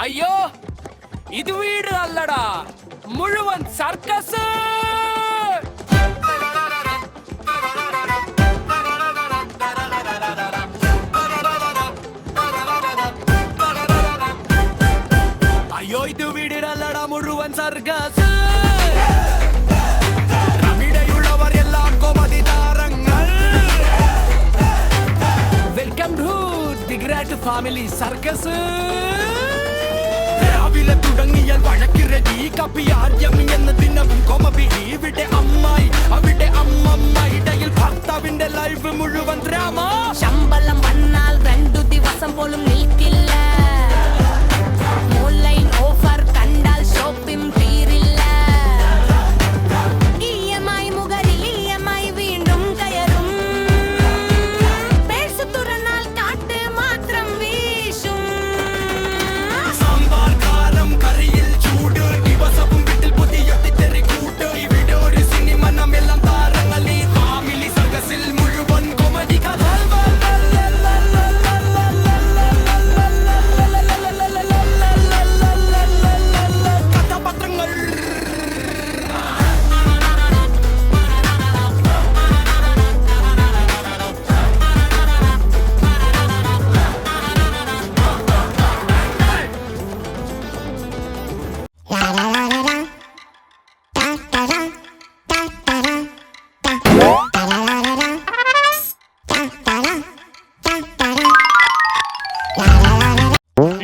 അയ്യോ, ഇത് വീട് അല്ലടാ, മുഴുവൻ സർക്കസ്. അയ്യോ, ഇത് വീടിനല്ലടാ, മുഴുവൻ സർക്കസ്. അവിടെയുള്ളവർ എല്ലാം കോമഡി താരങ്ങൾ. Welcome to the grand family circus. രാവിലെ തുടങ്ങിയാൽ വഴക്കിരടി കപ്പിയാദ്യം എന്ന ദിനവും കൊമപിടി. ഇവിടെ അമ്മായി, അവിടെ അമ്മമ്മ, ഇടയിൽ ഭർത്താവിന്റെ ലൈഫ് മുഴുവൻ ഡ്രാമ. ശമ്പളം വന്നാൽ 2 ദിവസം പോലും നിൽക്കില്ല. ഓൺലൈൻ ഓഫർ കണ്ടാൽ ഷോപ്പിംഗ് തീരില്ല. EMI മുകളിൽ EMI വീണ്ടും കയറും. പേഴ്സ് തുറന്നാൽ കാറ്റ് മാത്രം വീശും. സാമ്പാർ കാരം കറിയിൽ ചൂട്, ദിവസവും വീട്ടിൽ പുതിയ തെറി കൂട്ട്. ഇവിടെ ഒരു സിനിമ, നമ്മെല്ലാം താരങ്ങൾ. ഈ ഫാമിലി സർക്കസിൽ മുഴുവൻ കൊമഡി കഥ. കഥാപാത്രങ്ങൾ.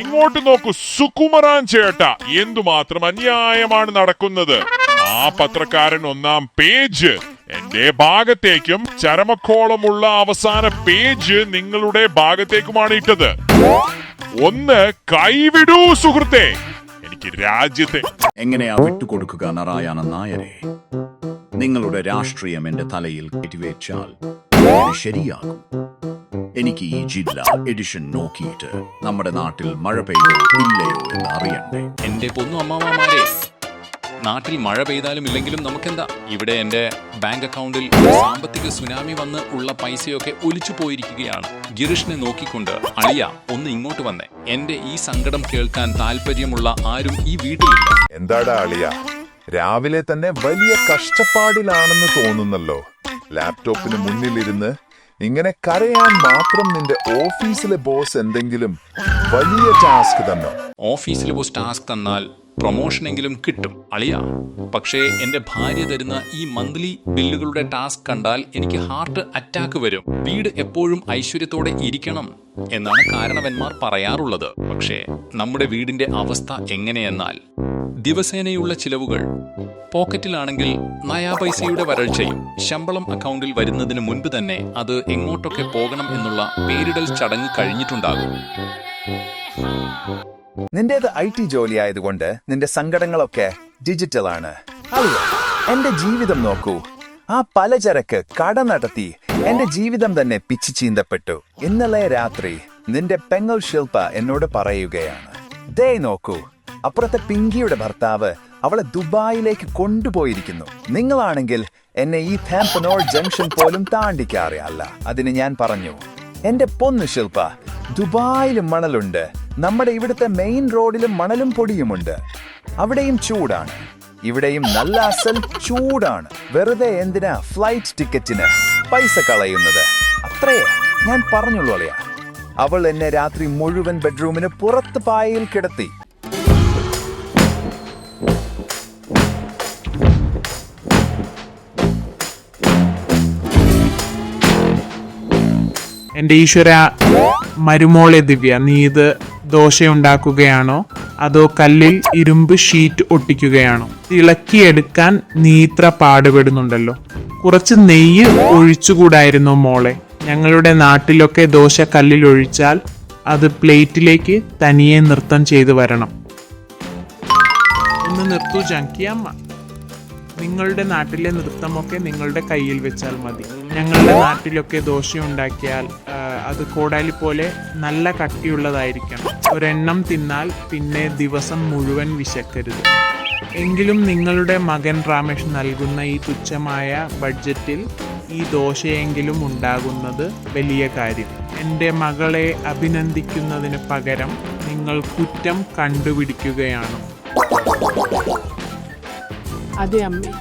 ഇങ്ങോട്ട് നോക്കൂ സുകുമറാൻ ചേട്ട, എന്തുമാത്രം അന്യായമാണ് നടക്കുന്നത്. ആ പത്രക്കാരൻ 1-ാം പേജ് എന്റെ ഭാഗത്തേക്കും ചരമക്കോളമുള്ള അവസാന പേജ് നിങ്ങളുടെ ഭാഗത്തേക്കുമാണ് ഇട്ടത്. ഒന്ന് കൈവിടൂ സുഹൃത്തെ, എനിക്ക് രാജ്യത്തെ എങ്ങനെയാ വിട്ടുകൊടുക്കുക നാരായണൻ നായരെ? നിങ്ങളുടെ രാഷ്ട്രീയം എന്റെ തലയിൽ കെട്ടിവെച്ചാൽ ശരിയാകും. എനിക്ക് ഈ ജില്ല എഡിഷൻ നോക്കിയിട്ട് നമ്മുടെ നാട്ടിൽ മഴ പെയ്യോ ഇല്ലയോ എന്ന് അറിയണ്ടേ. എന്റെ പൊന്നു അമ്മാവന്മാരെ, നാട്ടിൽ മഴ പെയ്താലും ഇല്ലെങ്കിലും നമുക്കെന്താ? ഇവിടെ എന്റെ ബാങ്ക് അക്കൗണ്ടിൽ സാമ്പത്തിക സുനാമി വന്ന് ഉള്ള പൈസയൊക്കെ ഒലിച്ചു പോയിരിക്കുകയാണ്. ഗിരീഷിനെ നോക്കിക്കൊണ്ട് അളിയ ഒന്ന് ഇങ്ങോട്ട് വന്നേ. എന്റെ ഈ സങ്കടം കേൾക്കാൻ താല്പര്യമുള്ള ആരും ഈ വീട്ടിലില്ല. എന്താടാ അളിയ, രാവിലെ തന്നെ വലിയ കഷ്ടപ്പാടിലാണെന്ന് തോന്നുന്നല്ലോ. ലാപ്ടോപ്പിന് മുന്നിലിരുന്ന് ഇങ്ങനെ കരയാൻ മാത്രം നിന്റെ ഓഫീസിലെ ബോസ് എന്തെങ്കിലും വലിയ ടാസ്ക് തന്നോ? ഓഫീസിൽ ബോസ് ടാസ്ക് തന്നാൽ പ്രൊമോഷനെങ്കിലും കിട്ടും അളിയ. പക്ഷേ എന്റെ ഭാര്യ തരുന്ന ഈ മന്ത്ലി ബില്ലുകളുടെ ടാസ്ക് കണ്ടാൽ എനിക്ക് ഹാർട്ട് അറ്റാക്ക് വരും. വീട് എപ്പോഴും ഐശ്വര്യത്തോടെ ഇരിക്കണം എന്നാണ് കാരണവന്മാർ പറയാറുള്ളത്. പക്ഷേ നമ്മുടെ വീടിന്റെ അവസ്ഥ എങ്ങനെയെന്നാൽ ദിവസേനയുള്ള ചിലവുകൾ പോക്കറ്റിലാണെങ്കിൽ നയാ പൈസയുടെ വരൾച്ചയും. ശമ്പളം അക്കൗണ്ടിൽ വരുന്നതിന് മുൻപ് തന്നെ അത് എങ്ങോട്ടൊക്കെ പോകണം എന്നുള്ള പേരിടൽ ചടങ്ങ് കഴിഞ്ഞിട്ടുണ്ടാകും. നിന്റേത് IT ജോലി ആയതുകൊണ്ട് നിന്റെ സങ്കടങ്ങളൊക്കെ ഡിജിറ്റൽ ആണ്. അയ്യോ, എന്റെ ജീവിതം നോക്കൂ. ആ പലചരക്ക് കട നടത്തി എന്റെ ജീവിതം തന്നെ പിച്ചു ചീന്തപ്പെട്ടു. ഇന്നലെ രാത്രി നിന്റെ പെങ്ങൾ ശില്പ എന്നോട് പറയുകയാണ്, ദേ നോക്കൂ, അപ്പുറത്തെ പിങ്കിയുടെ ഭർത്താവ് അവളെ ദുബായിലേക്ക് കൊണ്ടുപോയിരിക്കുന്നു. നിങ്ങളാണെങ്കിൽ എന്നെ ഈ പാമ്പനോൾ ജംഗ്ഷൻ പോലും താണ്ടിക്കാറിയല്ല. അതിന് ഞാൻ പറഞ്ഞു, എന്റെ പൊന്നു ശില്പ, ദുബായിലും മണലുണ്ട്, നമ്മുടെ ഇവിടുത്തെ മെയിൻ റോഡിലും മണലും പൊടിയുമുണ്ട്. അവിടെയും ചൂടാണ്, ഇവിടെയും നല്ല അസൽ ചൂടാണ്. വെറുതെ എന്തിനാ ഫ്ലൈറ്റ് ടിക്കറ്റിന് പൈസ കളയുന്നത്? അത്രയേ ഞാൻ പറഞ്ഞുള്ളൂ അളിയ. അവൾ എന്നെ രാത്രി മുഴുവൻ ബെഡ്റൂമിന് പുറത്ത് പായയിൽ കിടത്തി. എൻ്റെ ഈശ്വര, മരുമോളെ ദിവ്യ, നീ ഇത് ദോശയുണ്ടാക്കുകയാണോ അതോ കല്ലിൽ ഇരുമ്പ് ഷീറ്റ് ഒട്ടിക്കുകയാണോ? ഇളക്കിയെടുക്കാൻ നീ ഇത്ര പാടുപെടുന്നുണ്ടല്ലോ. കുറച്ച് നെയ്യ് ഒഴിച്ചുകൂടായിരുന്നോ മോളെ? ഞങ്ങളുടെ നാട്ടിലൊക്കെ ദോശ കല്ലിൽ ഒഴിച്ചാൽ അത് പ്ലേറ്റിലേക്ക് തനിയെ നൃത്തം ചെയ്തു വരണം. ഒന്ന് നിർത്തൂ ജാനകിയമ്മ. നിങ്ങളുടെ നാട്ടിലെ നൃത്തമൊക്കെ നിങ്ങളുടെ കയ്യിൽ വെച്ചാൽ മതി. ഞങ്ങളുടെ നാട്ടിലൊക്കെ ദോശ ഉണ്ടാക്കിയാൽ അത് കോടാലി പോലെ നല്ല കട്ടിയുള്ളതായിരിക്കണം. ഒരെണ്ണം തിന്നാൽ പിന്നെ ദിവസം മുഴുവൻ വിശക്കരുത്. എങ്കിലും നിങ്ങളുടെ മകൻ രാമേഷ് നൽകുന്ന ഈ തുച്ഛമായ ബഡ്ജറ്റിൽ ഈ ദോശയെങ്കിലും ഉണ്ടാകുന്നത് വലിയ കാര്യം. എൻ്റെ മകളെ അഭിനന്ദിക്കുന്നതിന് പകരം നിങ്ങൾ കുറ്റം കണ്ടുപിടിക്കുകയാണ്. അതെ അമ്മേ,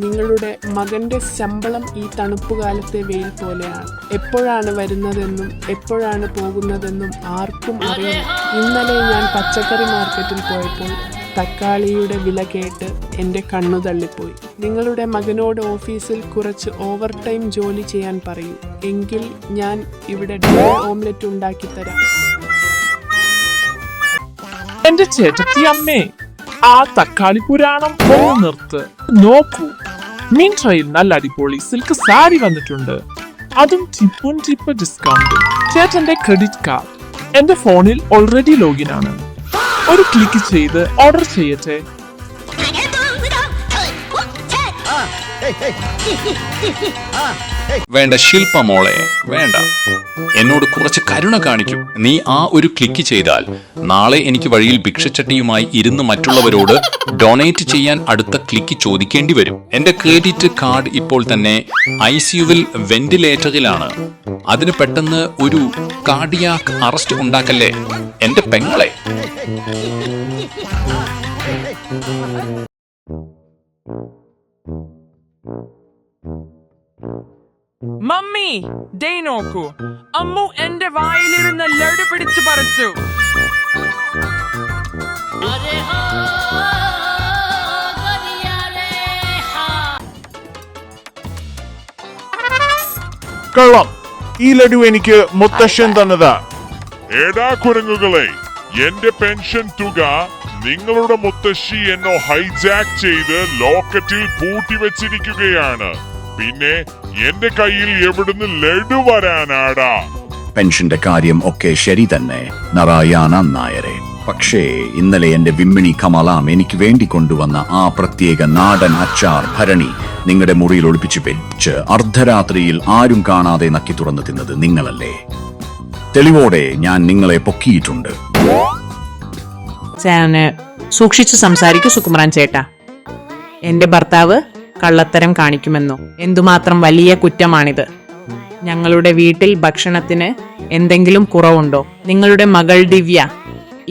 നിങ്ങളുടെ മകന്റെ ശമ്പളം ഈ തണുപ്പുകാലത്തെ വെയിൽ പോലെയാണ്. എപ്പോഴാണ് വരുന്നതെന്നും എപ്പോഴാണ് പോകുന്നതെന്നും ആർക്കും അറിയില്ല. ഇന്നലെ ഞാൻ പച്ചക്കറി മാർക്കറ്റിൽ പോയപ്പോൾ തക്കാളിയുടെ വില കേട്ട് എൻ്റെ കണ്ണു തള്ളിപ്പോയി. നിങ്ങളുടെ മകനോട് ഓഫീസിൽ കുറച്ച് ഓവർ ടൈം ജോലി ചെയ്യാൻ പറയൂ, എങ്കിൽ ഞാൻ ഇവിടെ ഡബിൾ ഓംലെറ്റ് ഉണ്ടാക്കി തരാം. എന്റെ ചേട്ടത്തി അമ്മേ, ആ തക്കാളി പുരാണം ഒന്ന് നിർത്ത്. നോക്കൂ, മിൻട്രയിൽ നല്ല അടിപൊളി സിൽക്ക് സാരി വന്നിട്ടുണ്ട്. അതും ടിപ്പ് ഡിസ്കൗണ്ട്. ചേട്ടന്റെ ക്രെഡിറ്റ് കാർഡ് എന്റെ ഫോണിൽ ഓൾറെഡി ലോഗിൻ ആണ്. ഒരു ക്ലിക്ക് ചെയ്ത് ഓർഡർ ചെയ്യട്ടെ. വേണ്ട ശില്പ മോളെ, വേണ്ട. എന്നോട് കുറച്ച് കരുണ കാണിക്കും. നീ ആ ഒരു ക്ലിക്ക് ചെയ്താൽ നാളെ എനിക്ക് വഴിയിൽ ഭിക്ഷച്ചട്ടിയുമായി ഇരുന്ന് മറ്റുള്ളവരോട് ഡൊണേറ്റ് ചെയ്യാൻ അടുത്ത ക്ലിക്ക് ചോദിക്കേണ്ടി വരും. എന്റെ ക്രെഡിറ്റ് കാർഡ് ഇപ്പോൾ തന്നെ ICUവിൽ വെന്റിലേറ്ററിലാണ്. അതിന് പെട്ടെന്ന് ഒരു കാർഡിയാക് അറസ്റ്റ് ഉണ്ടാക്കല്ലേ എന്റെ പെങ്ങളെ. മമ്മി, ദേ നോക്കൂ, അമ്മു എന്റെ വായിലിരുന്ന് ലഡു പിടിച്ചു പറിച്ചു. കള്ളം, ഈ ലഡു എനിക്ക് മുത്തശ്ശൻ തന്നതാ. ഏടാ കുരങ്ങുകളെ, എന്റെ പെൻഷൻ തുക നിങ്ങളുടെ മുത്തശ്ശി എന്നെ ഹൈജാക്ക് ചെയ്ത് ലോക്കറ്റിൽ പൂട്ടിവെച്ചിരിക്കുകയാണ്. പിന്നെ എന്റെ കയ്യിൽ എവിടുന്ന് ലഡു വരാനാടാ? പെൻഷന്റെ കാര്യം ഒക്കെ ശരി തന്നെ നാരായണ നായരെ. പക്ഷേ ഇന്നലെ എന്റെ വിമ്മിണി കമലാം എനിക്ക് വേണ്ടി കൊണ്ടുവന്ന ആ പ്രത്യേക നാടൻ അച്ചാർ ഭരണി നിങ്ങളുടെ മുറിയിൽ ഒളിപ്പിച്ചു വെച്ച് അർദ്ധരാത്രിയിൽ ആരും കാണാതെ നക്കി തുറന്നു തിന്നത് നിങ്ങളല്ലേ? തെളിവോടെ ഞാൻ നിങ്ങളെ പൊക്കിയിട്ടുണ്ട്. സൂക്ഷിച്ചു സംസാരിക്കൂ സുകുമാരൻ ചേട്ടാ. എന്റെ ഭർത്താവ് കള്ളത്തരം കാണിക്കുമെന്നോ? എന്തുമാത്രം വലിയ കുറ്റമാണിത്. ഞങ്ങളുടെ വീട്ടിൽ ഭക്ഷണത്തിന് എന്തെങ്കിലും കുറവുണ്ടോ? നിങ്ങളുടെ മകൾ ദിവ്യ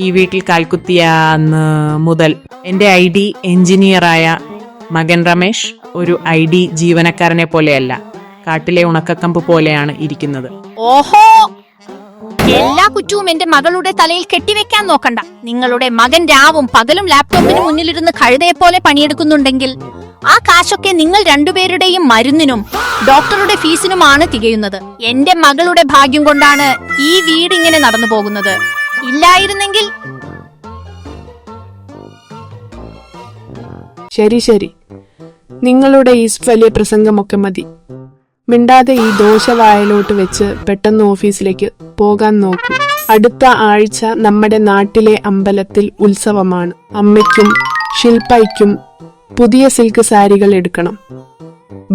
ഈ വീട്ടിൽ കാൽക്കുത്തിയ അന്ന് മുതൽ എന്റെ ID എഞ്ചിനീയറായ മകൻ രമേശ് ഒരു ID ജീവനക്കാരനെ പോലെയല്ല, കാട്ടിലെ ഉണക്കക്കമ്പ് പോലെയാണ് ഇരിക്കുന്നത്. ഓഹോ, എല്ലാ കുറ്റവും എന്റെ മകളുടെ തലയിൽ കെട്ടിവെക്കാൻ നോക്കണ്ട. നിങ്ങളുടെ മകൻ രാവും പകലും ലാപ്ടോപ്പിന് മുന്നിലിരുന്ന് കഴുതയെ പോലെ പണിയെടുക്കുന്നുണ്ടെങ്കിൽ ആ കാശൊക്കെ നിങ്ങൾ രണ്ടുപേരുടെയും മരുന്നിനും ഡോക്ടറുടെ ഫീസിനുമാണ് തികയുന്നത്. എന്റെ മകളുടെ ഭാഗ്യം കൊണ്ടാണ് ഈ വീട് ഇങ്ങനെ നടന്നു പോകുന്നത്. ഇല്ലായിരുന്നെങ്കിൽ... ശരി, നിങ്ങളുടെ ഈ വലിയ പ്രസംഗമൊക്കെ മതി. മിണ്ടാതെ ഈ ദോശ വായലോട്ട് വെച്ച് പെട്ടെന്ന് ഓഫീസിലേക്ക് പോകാൻ നോക്കൂ. അടുത്ത ആഴ്ച നമ്മുടെ നാട്ടിലെ അമ്പലത്തിൽ ഉത്സവമാണ്. അമ്മയ്ക്കും ശില്പയ്ക്കും പുതിയ സിൽക്ക് സാരികൾ എടുക്കണം.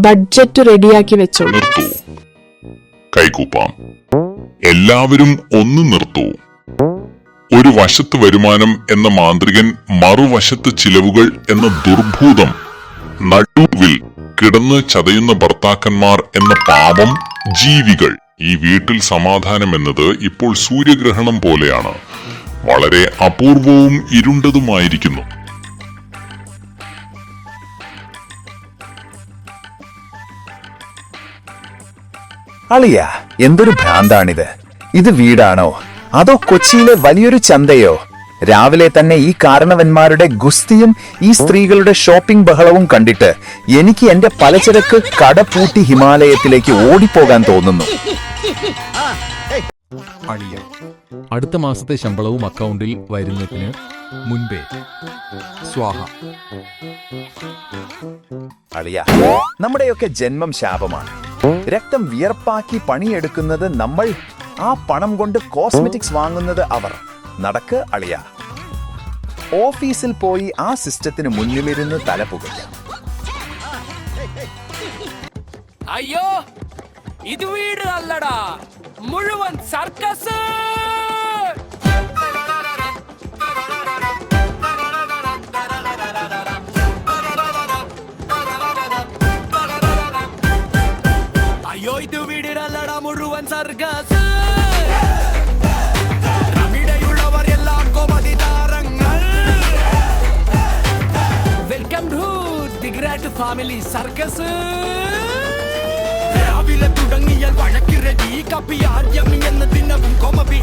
ബഡ്ജറ്റ് റെഡിയാക്കി വെച്ചോളൂ. കൈകൂപ്പാം. എല്ലാവരും ഒന്ന് നിർത്തൂ. ഒരു വശത്ത് വരുമാനം എന്ന മാന്ത്രികൻ, മറുവശത്ത് ചിലവുകൾ എന്ന ദുർഭൂതം, നടുവിൽ കിടന്ന് ചതയുന്ന ഭർത്താക്കന്മാർ എന്ന പാപം ജീവികൾ. ഈ വീട്ടിൽ സമാധാനം എന്നത് ഇപ്പോൾ സൂര്യഗ്രഹണം പോലെയാണ്. വളരെ അപൂർവവും ഇരുണ്ടതുമായിരിക്കുന്നു. അളിയ, എന്തൊരു ഭ്രാന്താണിത്. ഇത് വീടാണോ അതോ കൊച്ചിയിലെ വലിയൊരു ചന്തയോ? രാവിലെ തന്നെ ഈ കാരണവന്മാരുടെ ഗുസ്തിയും ഈ സ്ത്രീകളുടെ ഷോപ്പിംഗ് ബഹളവും കണ്ടിട്ട് എനിക്ക് എന്റെ പലചരക്ക് കട പൂട്ടി ഹിമാലയത്തിലേക്ക് ഓടിപ്പോകാൻ തോന്നുന്നു. അളിയ, അടുത്ത മാസത്തെ ശമ്പളവും അക്കൗണ്ടിൽ വരുന്നതിന് മുൻപേ സ്വാഹ. അളിയ, നമ്മുടെയൊക്കെ ജന്മം ശാപമാണ്. രക്തം വിയർപ്പാക്കി പണിയെടുക്കുന്നത് നമ്മൾ, ആ പണം കൊണ്ട് കോസ്മെറ്റിക്സ് വാങ്ങുന്നത് അവർ. നടക്ക് അളിയ. ഓഫീസിൽ പോയി ആ സിസ്റ്റത്തിന് മുന്നിലിരുന്ന് തലപുകയ്ക്കാം. അയ്യോ, ഇത് വീട് അല്ലടാ, മുഴുവൻ സർക്കസ്. അയ്യോ, ഇത് വീടിനല്ലടാ, മുഴുവൻ സർക്കസ്. ഇവിടെയുള്ളവർ എല്ലാം ഫാമിലി സർക്കസ് രാവിലെ തുടങ്ങിയാൽ വഴക്കിരടി കപ്പി ആദ്യം എന്ന ദിനവും കൊമബി